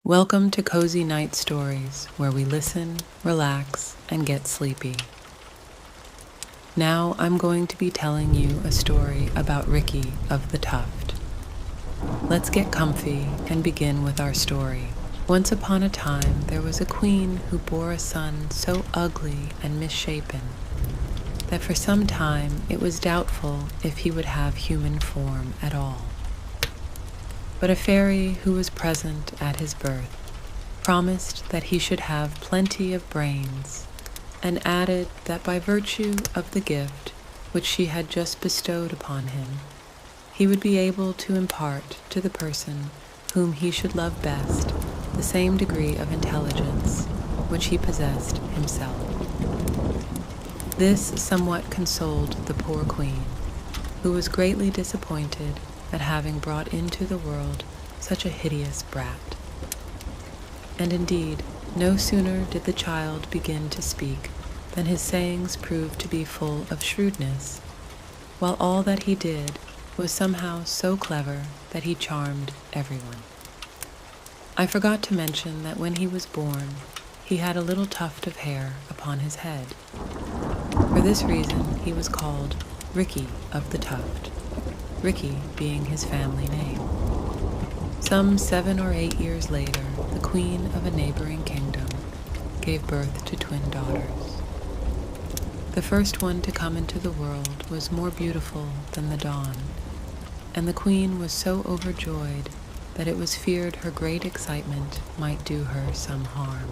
Welcome to Cosy Night Stories, where we listen, relax, and get sleepy. Now I'm going to be telling you a story about Ricky of the Tuft. Let's get comfy and begin with our story. Once upon a time, there was a queen who bore a son so ugly and misshapen that for some time it was doubtful if he would have human form at all. But a fairy who was present at his birth promised that he should have plenty of brains, and added that by virtue of the gift which she had just bestowed upon him, he would be able to impart to the person whom he should love best the same degree of intelligence which he possessed himself. This somewhat consoled the poor queen, who was greatly disappointed at having brought into the world such a hideous brat. And indeed, no sooner did the child begin to speak than his sayings proved to be full of shrewdness, while all that he did was somehow so clever that he charmed everyone. I forgot to mention that when he was born, he had a little tuft of hair upon his head. For this reason, he was called Ricky of the Tuft, Ricky being his family name. Some 7 or 8 years later, the queen of a neighboring kingdom gave birth to twin daughters. The first one to come into the world was more beautiful than the dawn, and the queen was so overjoyed that it was feared her great excitement might do her some harm.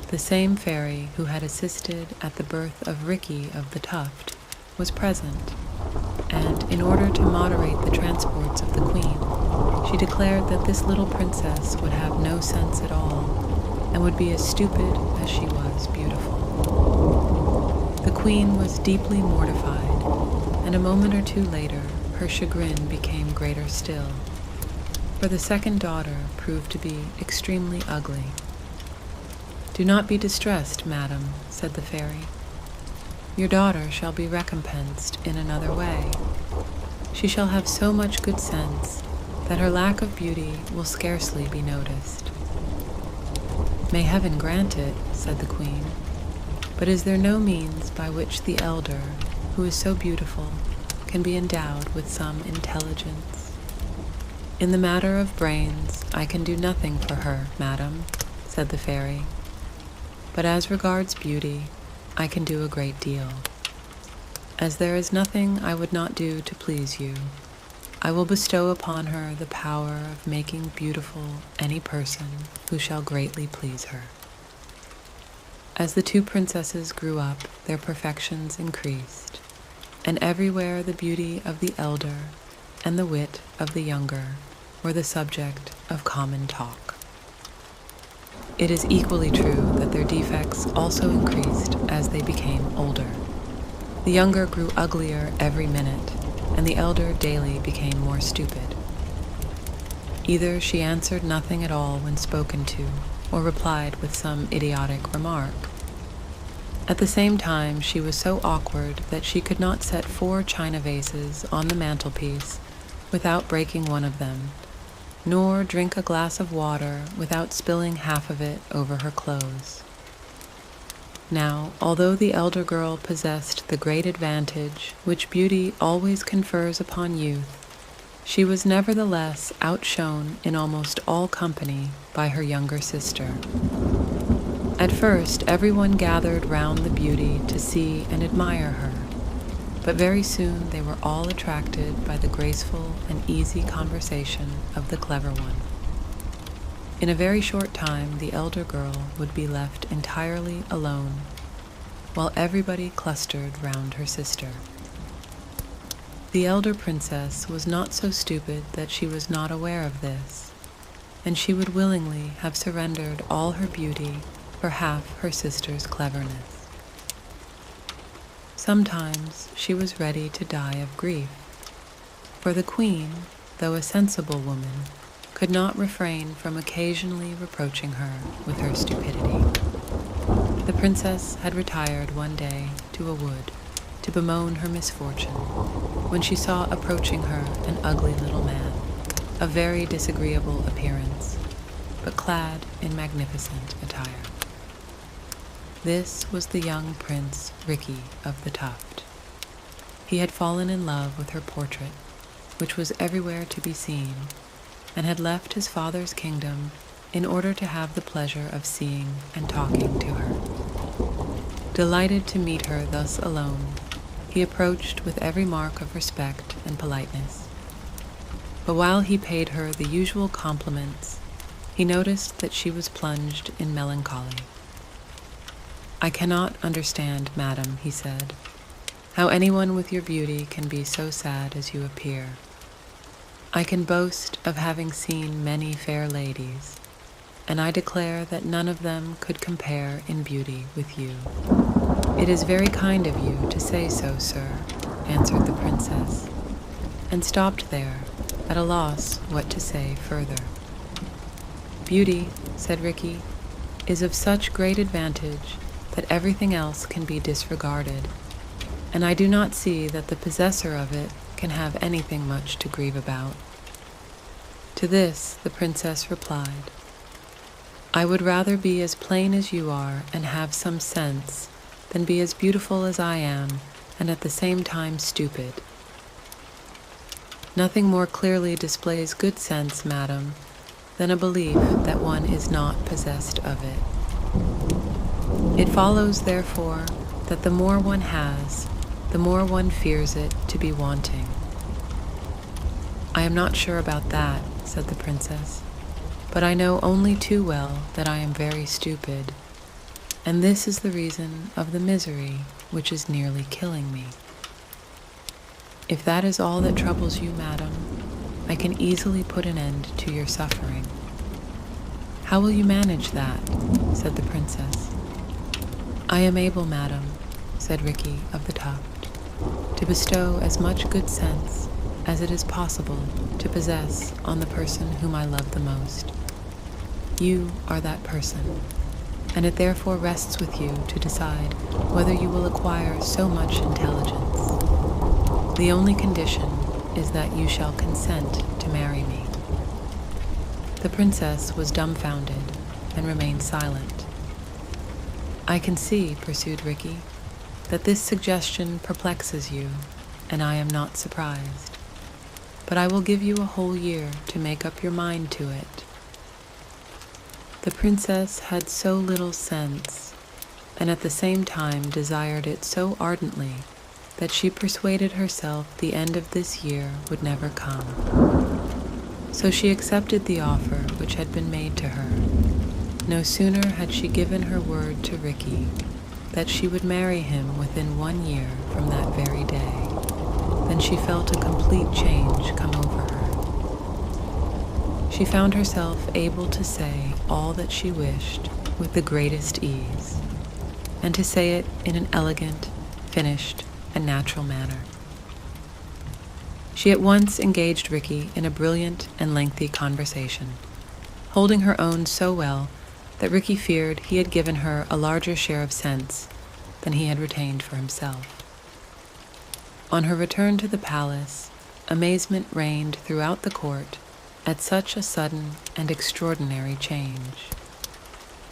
The same fairy who had assisted at the birth of Ricky of the Tuft was present, and in order to moderate the transports of the queen, she declared that this little princess would have no sense at all, and would be as stupid as she was beautiful. The queen was deeply mortified, and a moment or two later her chagrin became greater still, for the second daughter proved to be extremely ugly. "Do not be distressed, madam," said the fairy. "Your daughter shall be recompensed in another way. She shall have so much good sense that her lack of beauty will scarcely be noticed." "May heaven grant it," said the queen. "But is there no means by which the elder, who is so beautiful, can be endowed with some intelligence?" "In the matter of brains, I can do nothing for her, madam," said the fairy. "But as regards beauty, I can do a great deal. As there is nothing I would not do to please you, I will bestow upon her the power of making beautiful any person who shall greatly please her." As the two princesses grew up, their perfections increased, and everywhere the beauty of the elder and the wit of the younger were the subject of common talk. It is equally true that their defects also increased as they became older. The younger grew uglier every minute, and the elder daily became more stupid. Either she answered nothing at all when spoken to, or replied with some idiotic remark. At the same time, she was so awkward that she could not set 4 china vases on the mantelpiece without breaking one of them, nor drink a glass of water without spilling half of it over her clothes. Now, although the elder girl possessed the great advantage which beauty always confers upon youth, she was nevertheless outshone in almost all company by her younger sister. At first, everyone gathered round the beauty to see and admire her, but very soon they were all attracted by the graceful and easy conversation of the clever one. In a very short time, the elder girl would be left entirely alone, while everybody clustered round her sister. The elder princess was not so stupid that she was not aware of this, and she would willingly have surrendered all her beauty for half her sister's cleverness. Sometimes she was ready to die of grief, for the queen, though a sensible woman, could not refrain from occasionally reproaching her with her stupidity. The princess had retired one day to a wood to bemoan her misfortune, when she saw approaching her an ugly little man. of very disagreeable appearance, but clad in magnificent attire. This was the young Prince Ricky of the Tuft. He had fallen in love with her portrait, which was everywhere to be seen, and had left his father's kingdom in order to have the pleasure of seeing and talking to her. Delighted to meet her thus alone, he approached with every mark of respect and politeness. But while he paid her the usual compliments, he noticed that she was plunged in melancholy. "I cannot understand, madam," he said, "how anyone with your beauty can be so sad as you appear. I can boast of having seen many fair ladies, and I declare that none of them could compare in beauty with you." "It is very kind of you to say so, sir," answered the princess, and stopped there, at a loss what to say further. "Beauty," said Ricky, "is of such great advantage that everything else can be disregarded, and I do not see that the possessor of it can have anything much to grieve about." To this the princess replied, "I would rather be as plain as you are and have some sense than be as beautiful as I am and at the same time stupid." "Nothing more clearly displays good sense, madam, than a belief that one is not possessed of it. It follows, therefore, that the more one has, the more one fears it to be wanting." "I am not sure about that," said the princess, "but I know only too well that I am very stupid, and this is the reason of the misery which is nearly killing me. If that is all that troubles you, madam, I can easily put an end to your suffering." "How will you manage that?" said the princess. "I am able, madam," said Ricky of the Tuft, "to bestow as much good sense as it is possible to possess on the person whom I love the most. You are that person, and it therefore rests with you to decide whether you will acquire so much intelligence. The only condition is that you shall consent to marry me." The princess was dumbfounded and remained silent. "I can see," pursued Ricky, "that this suggestion perplexes you, and I am not surprised. But I will give you a whole year to make up your mind to it." The princess had so little sense, and at the same time desired it so ardently, that she persuaded herself the end of this year would never come. So she accepted the offer which had been made to her. No sooner had she given her word to Ricky that she would marry him within 1 year from that very day, than she felt a complete change come over her. She found herself able to say all that she wished with the greatest ease, and to say it in an elegant, finished, and natural manner. She at once engaged Ricky in a brilliant and lengthy conversation, holding her own so well that Ricky feared he had given her a larger share of sense than he had retained for himself. On her return to the palace, amazement reigned throughout the court at such a sudden and extraordinary change.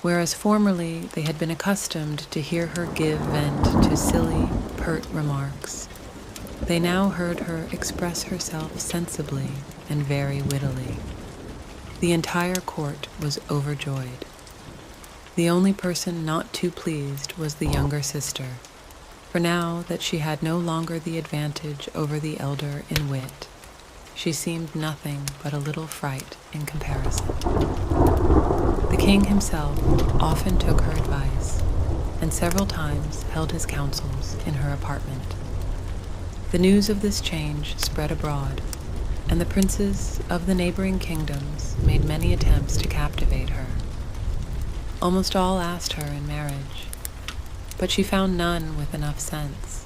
Whereas formerly they had been accustomed to hear her give vent to silly, pert remarks, they now heard her express herself sensibly and very wittily. The entire court was overjoyed. The only person not too pleased was the younger sister, for now that she had no longer the advantage over the elder in wit, she seemed nothing but a little fright in comparison. The king himself often took her advice, and several times held his councils in her apartment. The news of this change spread abroad, and the princes of the neighboring kingdoms made many attempts to captivate her. Almost all asked her in marriage, but she found none with enough sense,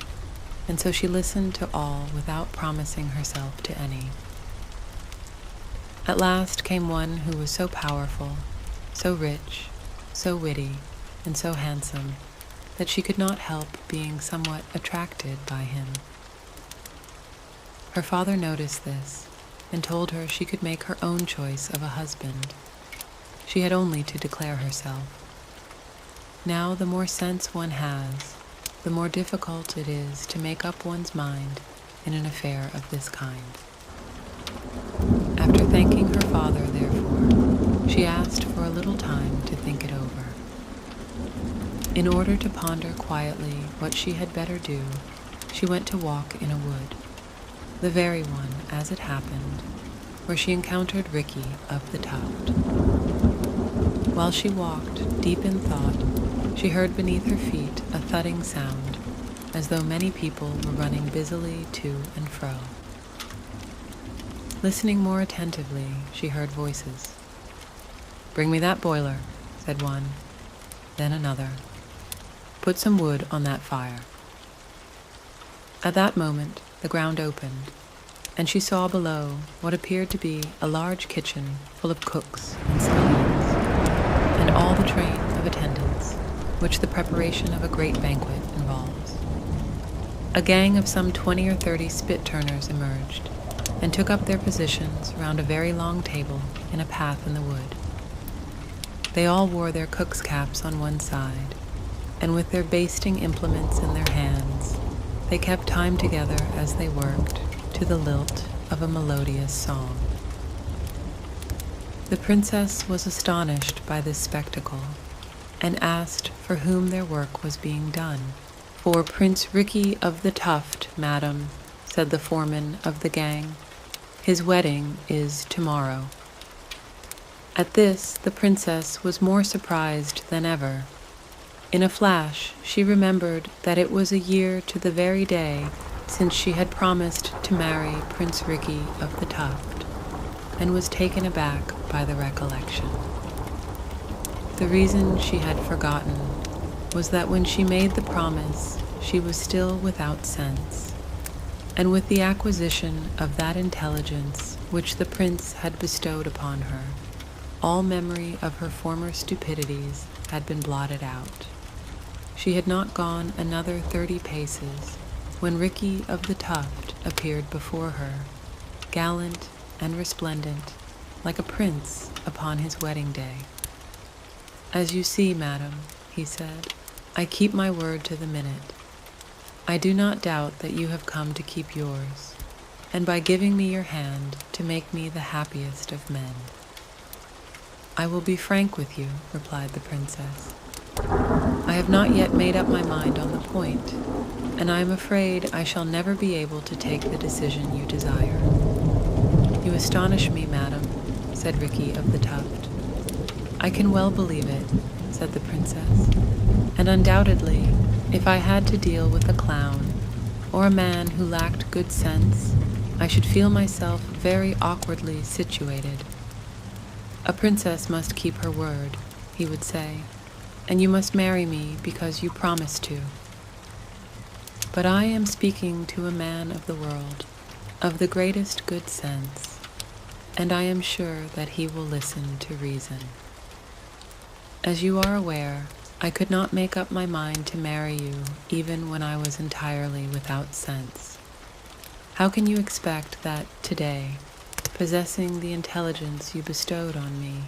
and so she listened to all without promising herself to any. At last came one who was so powerful, so rich, so witty, and so handsome that she could not help being somewhat attracted by him. Her father noticed this, and told her she could make her own choice of a husband. She had only to declare herself. Now, the more sense one has, the more difficult it is to make up one's mind in an affair of this kind. After thanking her father, therefore, she asked for a little time to think it over. In order to ponder quietly what she had better do, she went to walk in a wood, the very one, as it happened, where she encountered Ricky of the Tuft. While she walked, deep in thought, she heard beneath her feet a thudding sound, as though many people were running busily to and fro. Listening more attentively, she heard voices. "Bring me that boiler," said one, then another. "Put some wood on that fire." At that moment, the ground opened, and she saw below what appeared to be a large kitchen full of cooks and scullions, and all the train of attendants which the preparation of a great banquet involves. A gang of some 20 or 30 spit-turners emerged, and took up their positions round a very long table in a path in the wood. They all wore their cook's caps on one side, and with their basting implements in their hands, they kept time together as they worked to the lilt of a melodious song. The princess was astonished by this spectacle, and asked for whom their work was being done. "For Prince Ricky of the Tuft, madam," said the foreman of the gang. "His wedding is tomorrow." At this, the princess was more surprised than ever. In a flash, she remembered that it was a year to the very day since she had promised to marry Prince Ricky of the Tuft, and was taken aback by the recollection. The reason she had forgotten was that when she made the promise, she was still without sense, and with the acquisition of that intelligence which the prince had bestowed upon her, all memory of her former stupidities had been blotted out. She had not gone another 30 paces when Ricky of the Tuft appeared before her, gallant and resplendent, like a prince upon his wedding day. "As you see, madam," he said, "I keep my word to the minute. I do not doubt that you have come to keep yours, and by giving me your hand to make me the happiest of men." "I will be frank with you," replied the princess. "I have not yet made up my mind on the point, and I am afraid I shall never be able to take the decision you desire." "You astonish me, madam," said Ricky of the Tuft. "I can well believe it," said the princess, "and undoubtedly, if I had to deal with a clown, or a man who lacked good sense, I should feel myself very awkwardly situated. A princess must keep her word," he would say, "and you must marry me because you promised to. But I am speaking to a man of the world, of the greatest good sense, and I am sure that he will listen to reason. As you are aware, I could not make up my mind to marry you even when I was entirely without sense. How can you expect that today, possessing the intelligence you bestowed on me,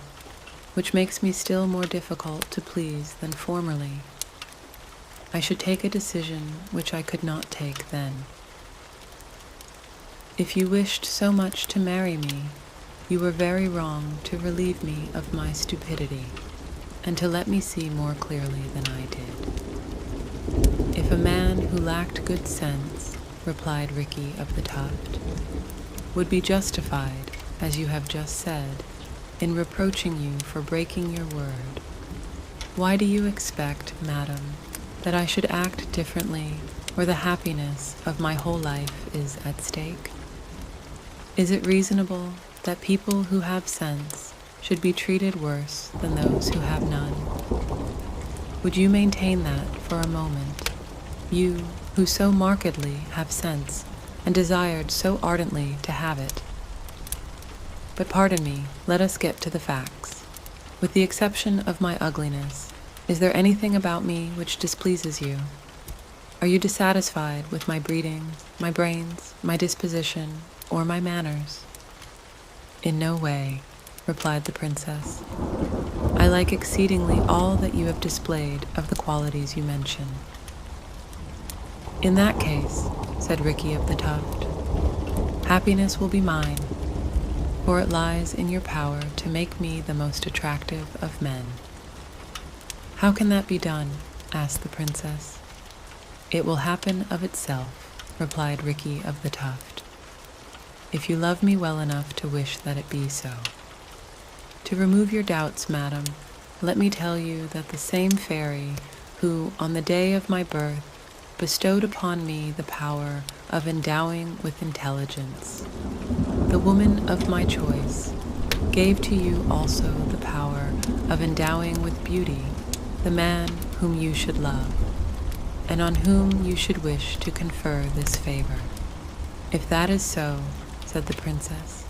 which makes me still more difficult to please than formerly, I should take a decision which I could not take then? If you wished so much to marry me, you were very wrong to relieve me of my stupidity, and to let me see more clearly than I did." "If a man who lacked good sense," replied Ricky of the Tuft, "would be justified, as you have just said, in reproaching you for breaking your word, why do you expect, madam, that I should act differently where the happiness of my whole life is at stake? Is it reasonable that people who have sense should be treated worse than those who have none? Would you maintain that for a moment, you who so markedly have sense and desired so ardently to have it? But pardon me, let us get to the facts. With the exception of my ugliness, is there anything about me which displeases you? Are you dissatisfied with my breeding, my brains, my disposition, or my manners? "In no way," replied the princess. "I like exceedingly all that you have displayed of the qualities you mention." "In that case," said Ricky of the Tuft, "happiness will be mine, for it lies in your power to make me the most attractive of men." "How can that be done?" asked the princess. "It will happen of itself," replied Ricky of the Tuft, "if you love me well enough to wish that it be so. To remove your doubts, madam, let me tell you that the same fairy who, on the day of my birth, bestowed upon me the power of endowing with intelligence, the woman of my choice, gave to you also the power of endowing with beauty the man whom you should love, and on whom you should wish to confer this favor." "If that is so," said the princess,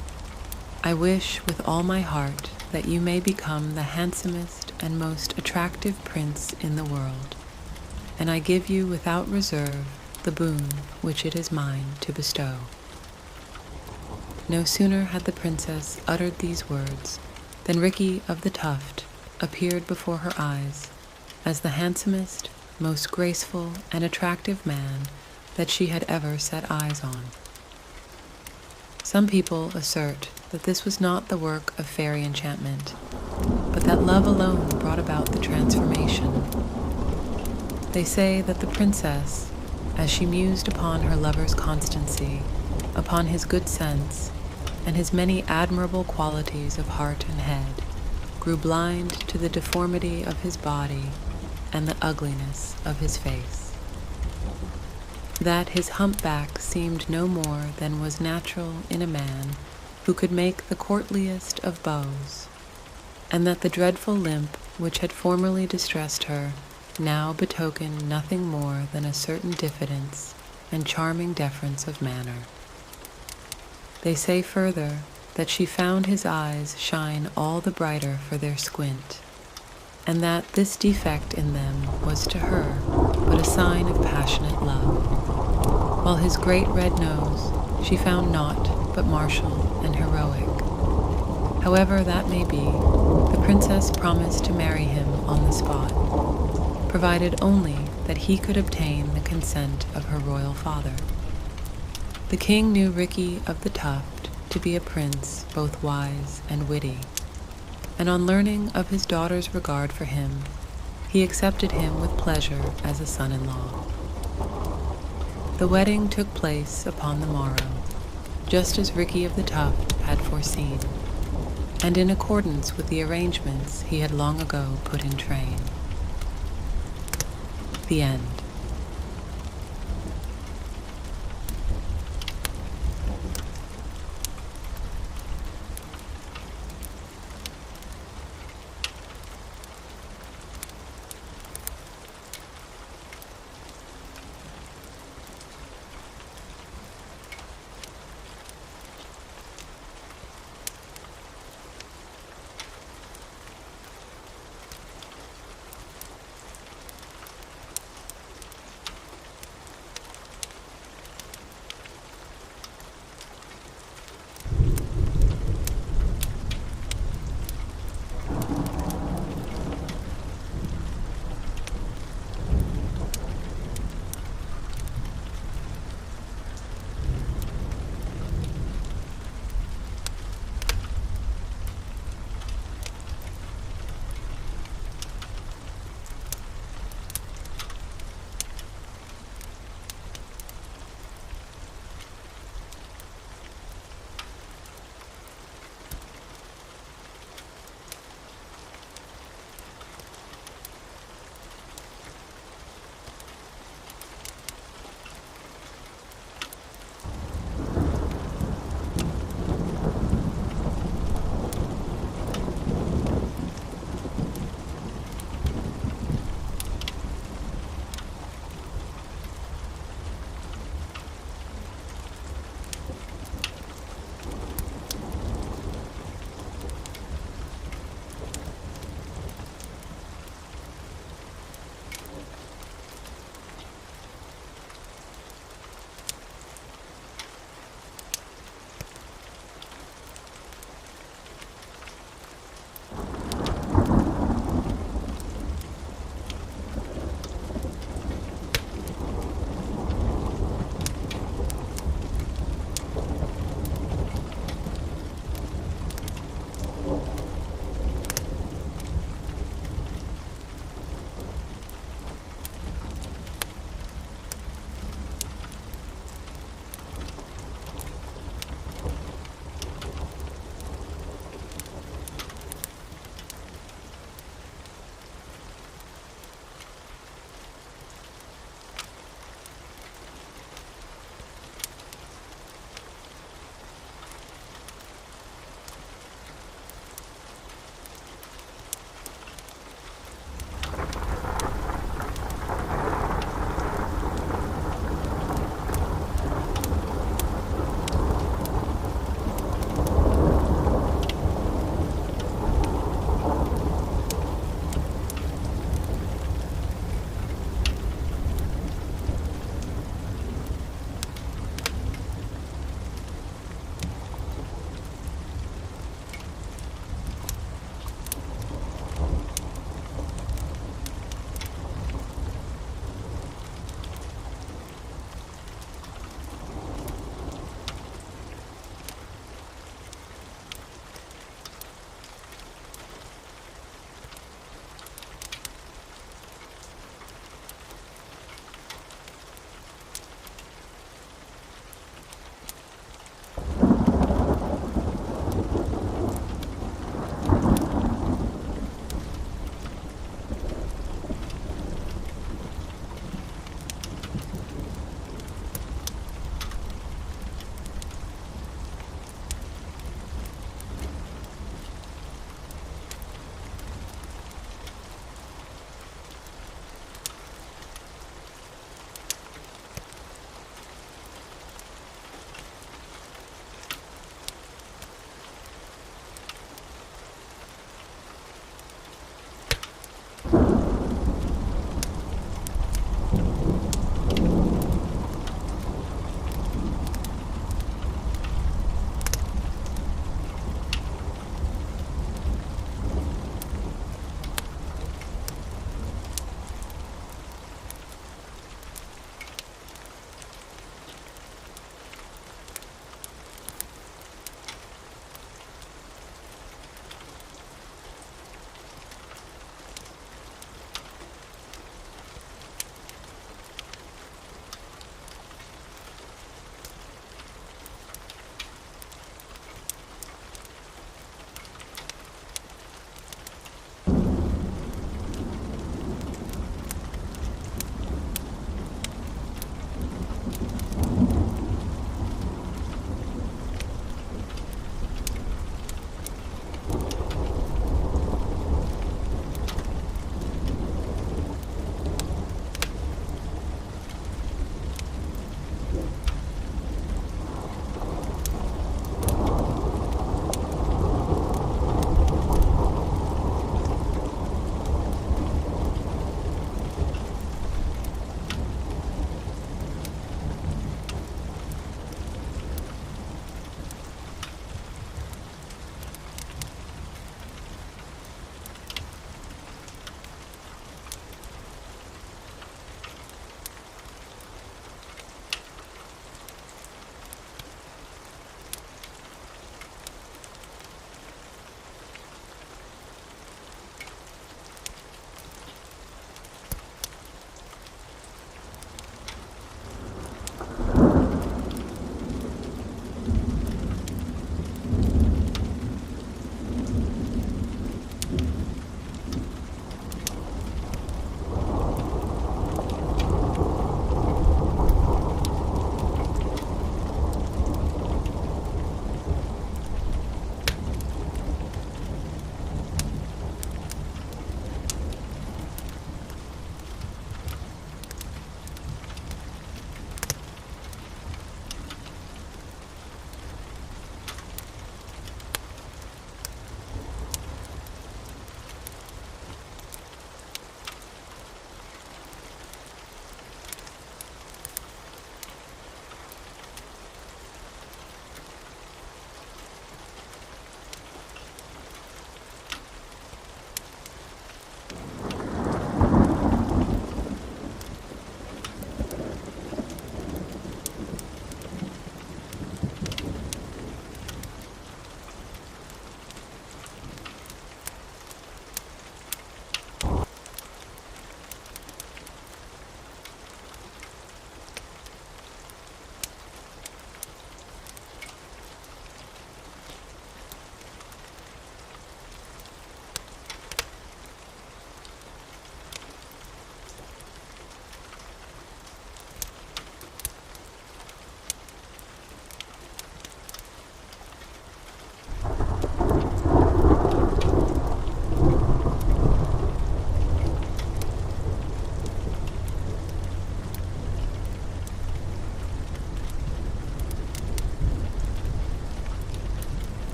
"I wish with all my heart that you may become the handsomest and most attractive prince in the world, and I give you without reserve the boon which it is mine to bestow." No sooner had the princess uttered these words than Ricky of the Tuft appeared before her eyes as the handsomest, most graceful and attractive man that she had ever set eyes on. Some people assert that this was not the work of fairy enchantment, but that love alone brought about the transformation. They say that the princess, as she mused upon her lover's constancy, upon his good sense, and his many admirable qualities of heart and head, grew blind to the deformity of his body and the ugliness of his face. That his humpback seemed no more than was natural in a man who could make the courtliest of bows, and that the dreadful limp which had formerly distressed her now betokened nothing more than a certain diffidence and charming deference of manner. They say further that she found his eyes shine all the brighter for their squint, and that this defect in them was to her but a sign of passionate love, while his great red nose she found naught but martial and heroic. However that may be, the princess promised to marry him on the spot, provided only that he could obtain the consent of her royal father. The king knew Ricky of the Tuft to be a prince both wise and witty, and on learning of his daughter's regard for him, he accepted him with pleasure as a son-in-law. The wedding took place upon the morrow, just as Ricky of the Tuft had foreseen, and in accordance with the arrangements he had long ago put in train. The end.